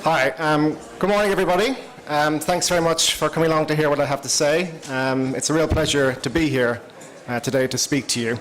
Hi, good morning everybody. Thanks very much for coming along to hear what I have to say. It's a real pleasure to be here today to speak to you.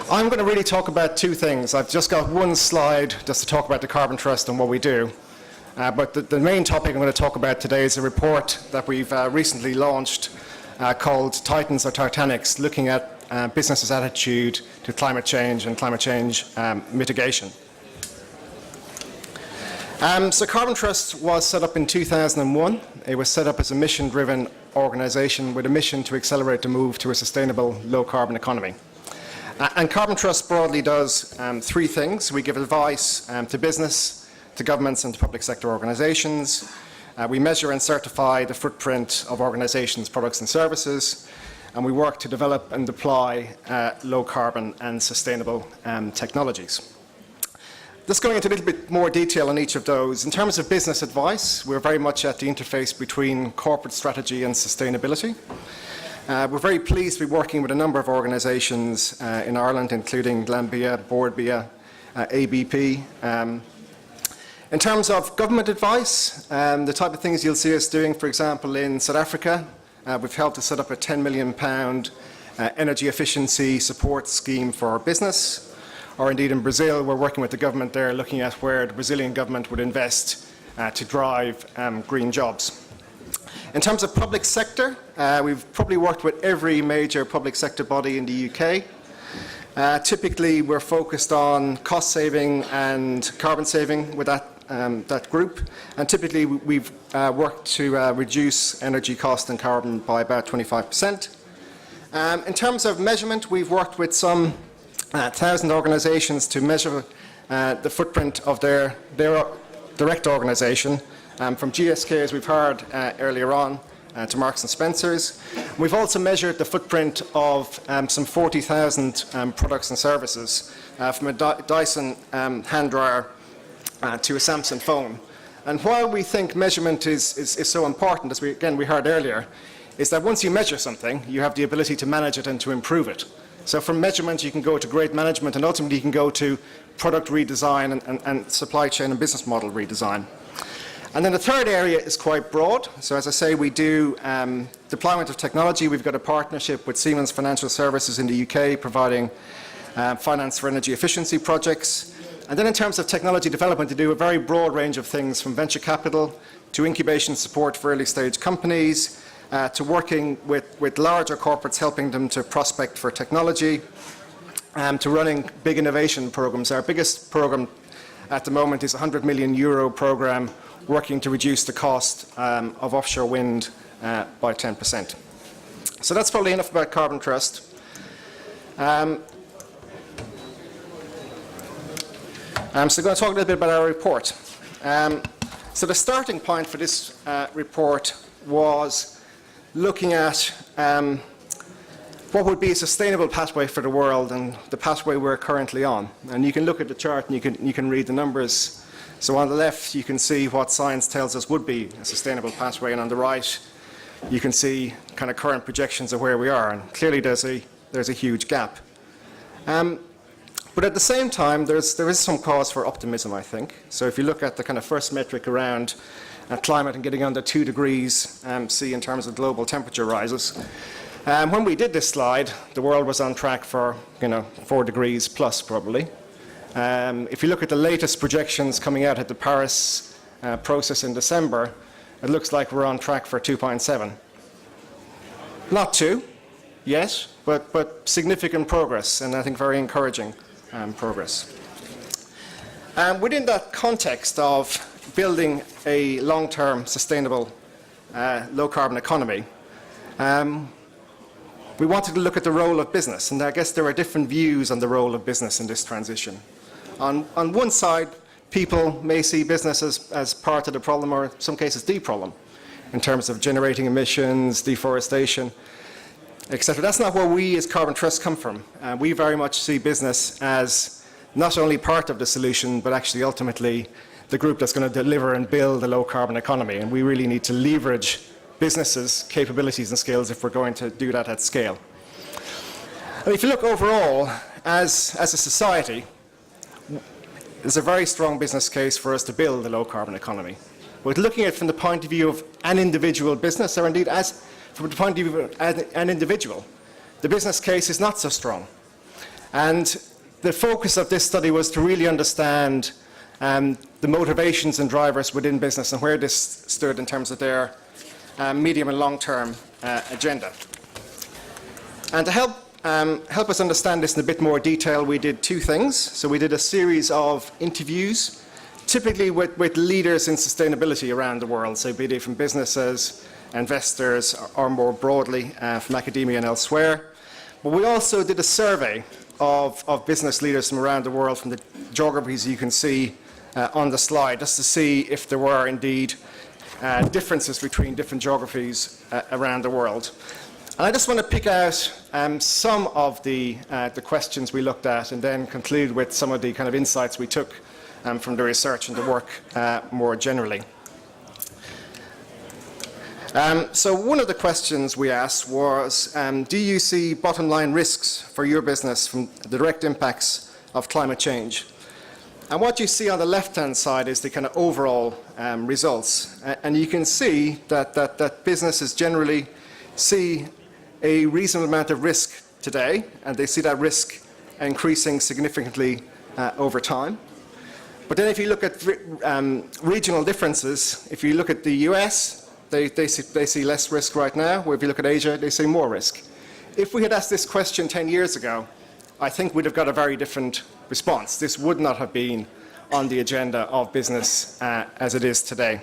I'm going to really talk about two things. I've just got one slide just to talk about the Carbon Trust and what we do. But the main topic I'm going to talk about today is a report that we've recently launched called Titans or Titanics, looking at businesses' attitude to climate change and climate change mitigation. So Carbon Trust was set up in 2001. It was set up as a mission-driven organisation with a mission to accelerate the move to a sustainable low-carbon economy. And Carbon Trust broadly does three things. We give advice to business, to governments and to public sector organisations. We measure and certify the footprint of organisations' products and services. And we work to develop and deploy low-carbon and sustainable technologies. Just going into a little bit more detail on each of those. In terms of business advice, we're very much at the interface between corporate strategy and sustainability. We're very pleased to be working with a number of organisations in Ireland, including Glanbia, Boardbia, ABP. In terms of government advice, the type of things you'll see us doing, for example, in South Africa, we've helped to set up a £10 million energy efficiency support scheme for business. Or indeed in Brazil, we're working with the government there, looking at where the Brazilian government would invest to drive green jobs. In terms of public sector, we've probably worked with every major public sector body in the UK. Typically, we're focused on cost saving and carbon saving with that group. And typically, we've worked to reduce energy cost and carbon by about 25%. In terms of measurement, we've worked with some 1,000 organisations to measure the footprint of their direct organisation, from GSK, as we've heard earlier on, to Marks and Spencer's. We've also measured the footprint of some 40,000 products and services, from a Dyson hand dryer to a Samsung phone. And while we think measurement is so important, as we heard earlier, is that once you measure something, you have the ability to manage it and to improve it. So from measurement, you can go to great management, and ultimately you can go to product redesign and supply chain and business model redesign. And then the third area is quite broad. So as I say, we do deployment of technology. We've got a partnership with Siemens Financial Services in the UK, providing finance for energy efficiency projects. And then in terms of technology development, to do a very broad range of things, from venture capital to incubation support for early stage companies, to working with larger corporates, helping them to prospect for technology, to running big innovation programs. Our biggest program at the moment is a €100 million program working to reduce the cost of offshore wind by 10%. So that's probably enough about Carbon Trust. So I'm going to talk a little bit about our report. So the starting point for this report was looking at what would be a sustainable pathway for the world and the pathway we're currently on. And you can look at the chart and you can read the numbers. So on the left, you can see what science tells us would be a sustainable pathway, and on the right, you can see kind of current projections of where we are. And clearly, there's a huge gap. But at the same time, there is some cause for optimism, I think. So if you look at the kind of first metric around climate and getting under 2 degrees C in terms of global temperature rises. When we did this slide, the world was on track for 4 degrees plus probably. If you look at the latest projections coming out at the Paris process in December, it looks like we're on track for 2.7. Not 2 yet, but significant progress, and I think very encouraging progress. Within that context of building a long-term, sustainable, low-carbon economy, we wanted to look at the role of business, and I guess there are different views on the role of business in this transition. On one side, people may see business as part of the problem, or in some cases the problem, in terms of generating emissions, deforestation, etc. That's not where we as Carbon Trust come from. We very much see business as not only part of the solution, but actually ultimately the group that's going to deliver and build a low-carbon economy. And we really need to leverage businesses' capabilities and skills if we're going to do that at scale. And if you look overall, as a society, there's a very strong business case for us to build a low-carbon economy. but looking at it from the point of view of an individual business, or indeed as from the point of view of an individual, the business case is not so strong. And the focus of this study was to really understand the motivations and drivers within business and where this stood in terms of their medium and long-term agenda. And to help us understand this in a bit more detail, we did two things. So we did a series of interviews, typically with leaders in sustainability around the world, so be they from businesses, investors, or more broadly from academia and elsewhere. But we also did a survey of business leaders from around the world, from the geographies you can see on the slide, just to see if there were indeed differences between different geographies around the world. And I just want to pick out some of the questions we looked at and then conclude with some of the kind of insights we took from the research and the work more generally. So one of the questions we asked was, do you see bottom line risks for your business from the direct impacts of climate change? And what you see on the left-hand side is the kind of overall results. And you can see that businesses generally see a reasonable amount of risk today, and they see that risk increasing significantly over time. But then if you look at regional differences, if you look at the US, they see less risk right now, where if you look at Asia, they see more risk. If we had asked this question 10 years ago, I think we'd have got a very different response. This would not have been on the agenda of business as it is today.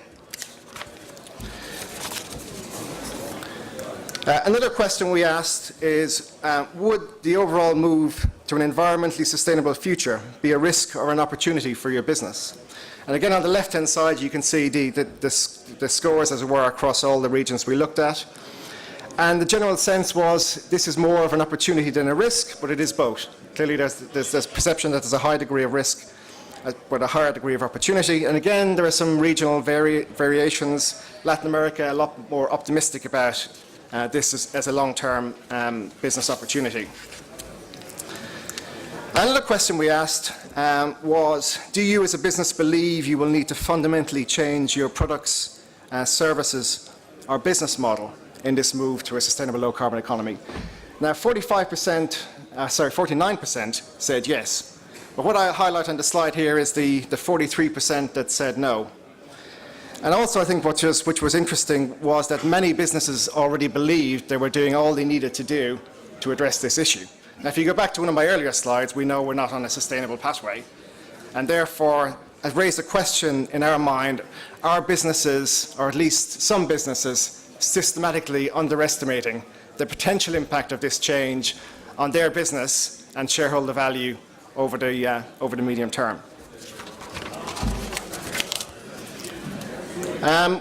Another question we asked is, would the overall move to an environmentally sustainable future be a risk or an opportunity for your business? And again, on the left-hand side, you can see the scores, as it were, across all the regions we looked at. And the general sense was this is more of an opportunity than a risk, but it is both. Clearly, there's perception that there's a high degree of risk, but a higher degree of opportunity. And again, there are some regional variations. Latin America, a lot more optimistic about this as a long-term business opportunity. Another question we asked was, do you as a business believe you will need to fundamentally change your products, services, or business model in this move to a sustainable low-carbon economy? Now, 49% said yes. But what I highlight on the slide here is the 43% that said no. And also I think which was interesting was that many businesses already believed they were doing all they needed to do to address this issue. Now, if you go back to one of my earlier slides, we know we're not on a sustainable pathway. And therefore, I've raised a question in our mind, are businesses, or at least some businesses, systematically underestimating the potential impact of this change on their business and shareholder value over the medium term?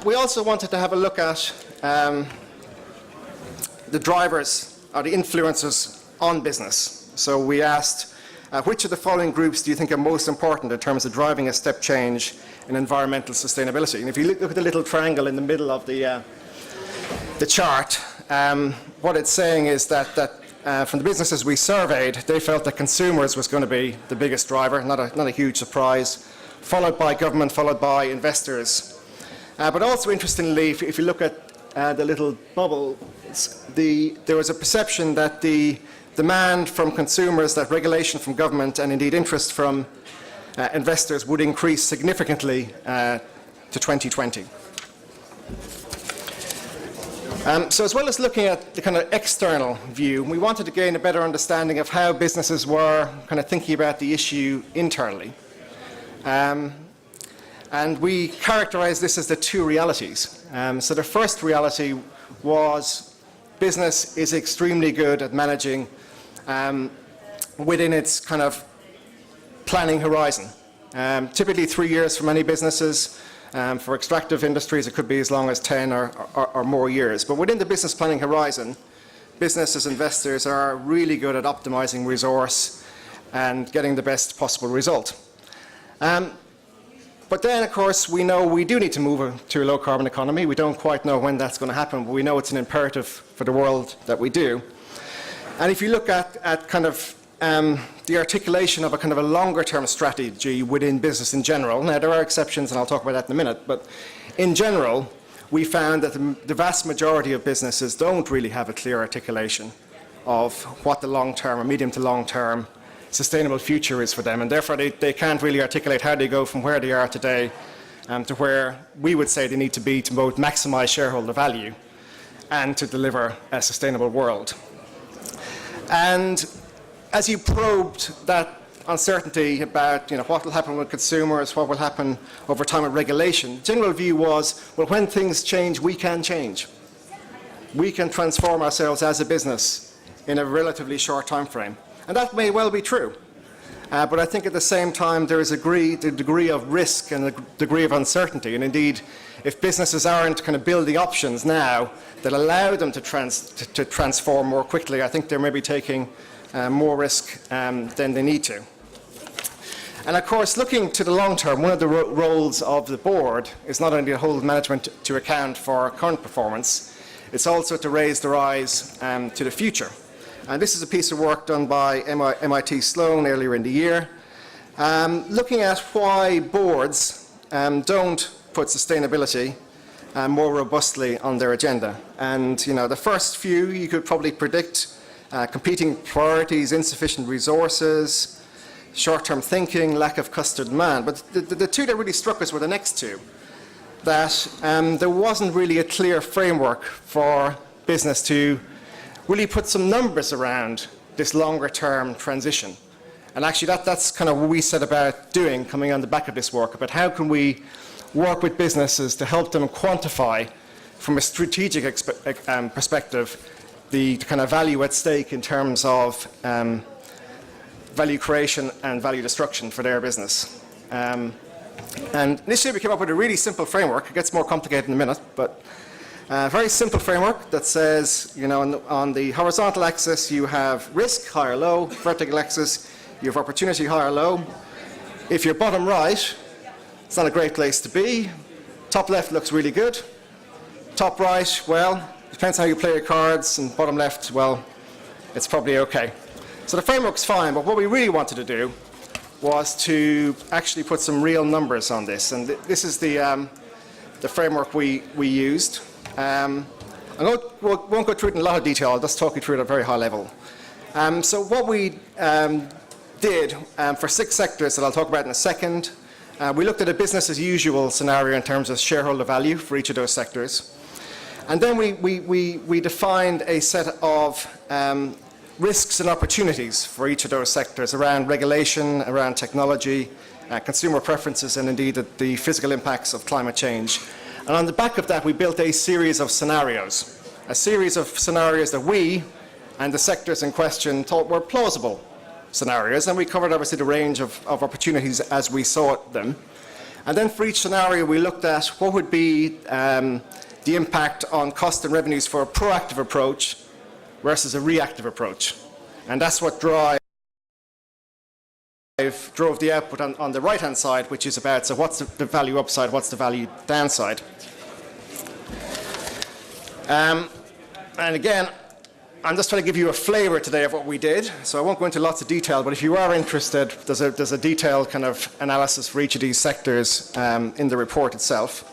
We also wanted to have a look at the drivers or the influences on business. So we asked, which of the following groups do you think are most important in terms of driving a step change in environmental sustainability? And if you look at the little triangle in the middle of the chart, what it's saying is that from the businesses we surveyed, they felt that consumers was going to be the biggest driver, not a huge surprise, followed by government, followed by investors. But also interestingly, if you look at the little bubble, there was a perception that the demand from consumers, that regulation from government, and indeed interest from investors would increase significantly to 2020. So as well as looking at the kind of external view, we wanted to gain a better understanding of how businesses were kind of thinking about the issue internally. And we characterized this as the two realities. So the first reality was business is extremely good at managing within its kind of planning horizon. Typically 3 years for many businesses. For extractive industries, it could be as long as 10 or more years. But within the business planning horizon, businesses, investors are really good at optimizing resource and getting the best possible result. But then, of course, we know we do need to move to a low-carbon economy. We don't quite know when that's going to happen, but we know it's an imperative for the world that we do. And if you look at kind of the articulation of a kind of a longer-term strategy within business in general. Now, there are exceptions, and I'll talk about that in a minute, but in general, we found that the vast majority of businesses don't really have a clear articulation of what the long-term or medium to long-term sustainable future is for them, and therefore they can't really articulate how they go from where they are today to where we would say they need to be to both maximize shareholder value and to deliver a sustainable world. And as you probed that uncertainty about what will happen with consumers, what will happen over time with regulation, the general view was, well, when things change, we can change. We can transform ourselves as a business in a relatively short time frame. And that may well be true. But I think at the same time there is a degree of risk and a degree of uncertainty. And indeed, if businesses aren't kind of building options now that allow them to transform more quickly, I think they may be taking more risk than they need to. And of course, looking to the long term, one of the roles of the board is not only to hold management to account for current performance, it's also to raise their eyes to the future. And this is a piece of work done by MIT Sloan earlier in the year, looking at why boards don't put sustainability more robustly on their agenda. And the first few you could probably predict: competing priorities, insufficient resources, short-term thinking, lack of customer demand. But the two that really struck us were the next two, that there wasn't really a clear framework for business to really put some numbers around this longer-term transition. And actually that's kind of what we set about doing, coming on the back of this work, about how can we work with businesses to help them quantify from a strategic perspective the kind of value at stake in terms of value creation and value destruction for their business. And initially we came up with a really simple framework. It gets more complicated in a minute, but a very simple framework that says, on the horizontal axis you have risk, high or low. Vertical axis, you have opportunity, high or low. If you're bottom right, it's not a great place to be. Top left looks really good. Top right, well, depends how you play your cards. And bottom left, well, it's probably okay. So the framework's fine, but what we really wanted to do was to actually put some real numbers on this. And this is the framework we used. I won't go through it in a lot of detail. I'll just talk you through it at a very high level. So what we did for 6 sectors that I'll talk about in a second, we looked at a business as usual scenario in terms of shareholder value for each of those sectors. And then we defined a set of risks and opportunities for each of those sectors around regulation, around technology, consumer preferences, and indeed the physical impacts of climate change. And on the back of that, we built a series of scenarios that we and the sectors in question thought were plausible scenarios. And we covered, obviously, the range of opportunities as we saw them. And then for each scenario, we looked at what would be the impact on cost and revenues for a proactive approach versus a reactive approach. And that's what drove the output on the right-hand side, which is about, so what's the value upside, what's the value downside? And again, I'm just trying to give you a flavor today of what we did, so I won't go into lots of detail, but if you are interested, there's a detailed kind of analysis for each of these sectors in the report itself.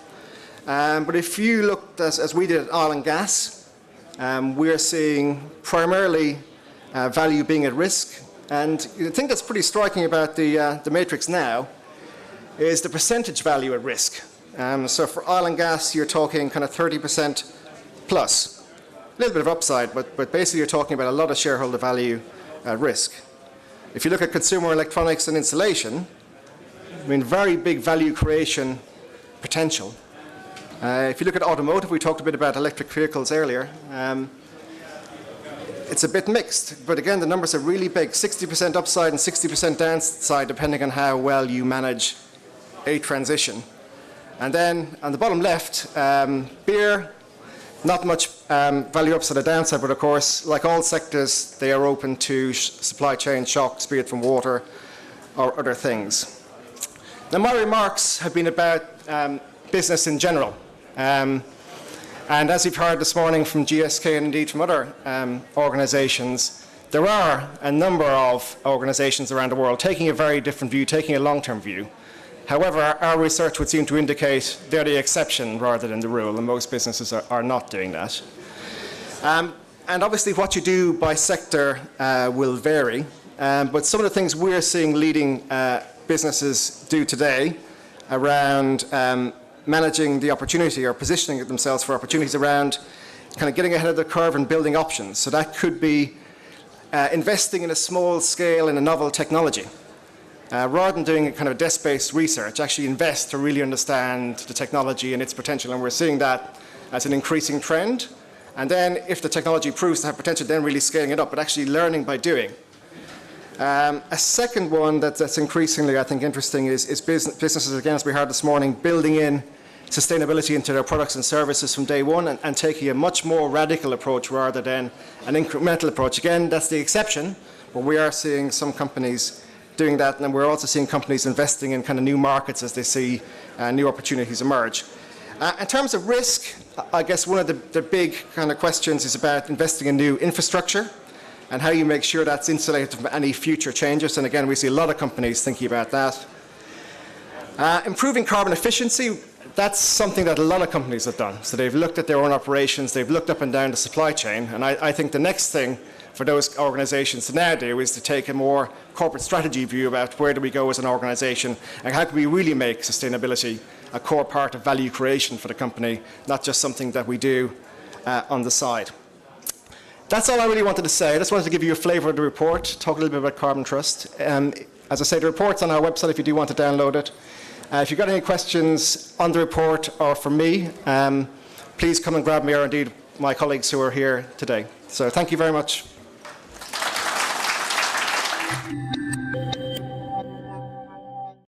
But if you looked, as we did, at oil and gas, we're seeing primarily value being at risk. And the thing that's pretty striking about the matrix now is the percentage value at risk. So for oil and gas, you're talking kind of 30% plus. A little bit of upside, but basically you're talking about a lot of shareholder value at risk. If you look at consumer electronics and insulation, I mean, very big value creation potential. If you look at automotive, we talked a bit about electric vehicles earlier. It's a bit mixed, but again, the numbers are really big, 60% upside and 60% downside, depending on how well you manage a transition. And then on the bottom left, beer, not much value upside or downside, but of course, like all sectors, they are open to supply chain shocks, be it from water or other things. Now, my remarks have been about business in general. And as you've heard this morning from GSK and indeed from other organizations, There are a number of organizations around the world taking a very different view, taking a long-term view. However, our research would seem to indicate they're the exception rather than the rule, and most businesses are not doing that. And obviously what you do by sector will vary, but some of the things we're seeing leading businesses do today around managing the opportunity or positioning themselves for opportunities around kind of getting ahead of the curve and building options. So that could be investing in a small scale in a novel technology. Rather than doing a kind of desk-based research, actually invest to really understand the technology and its potential, and we're seeing that as an increasing trend. And then if the technology proves to have potential, then really scaling it up, but actually learning by doing. A second one that's increasingly, I think, interesting is businesses, again, as we heard this morning, building in sustainability into their products and services from day one and taking a much more radical approach rather than an incremental approach. Again, that's the exception, but we are seeing some companies doing that, and we're also seeing companies investing in kind of new markets as they see new opportunities emerge. In terms of risk, I guess one of the big kind of questions is about investing in new infrastructure and how you make sure that's insulated from any future changes. And again, we see a lot of companies thinking about that. Improving carbon efficiency, that's something that a lot of companies have done. So they've looked at their own operations, they've looked up and down the supply chain, and I think the next thing for those organizations to now do is to take a more corporate strategy view about where do we go as an organization and how can we really make sustainability a core part of value creation for the company, not just something that we do on the side. That's all I really wanted to say. I just wanted to give you a flavour of the report, talk a little bit about Carbon Trust. As I say, the report's on our website if you do want to download it. If you've got any questions on the report or from me, please come and grab me, or indeed my colleagues who are here today. So thank you very much.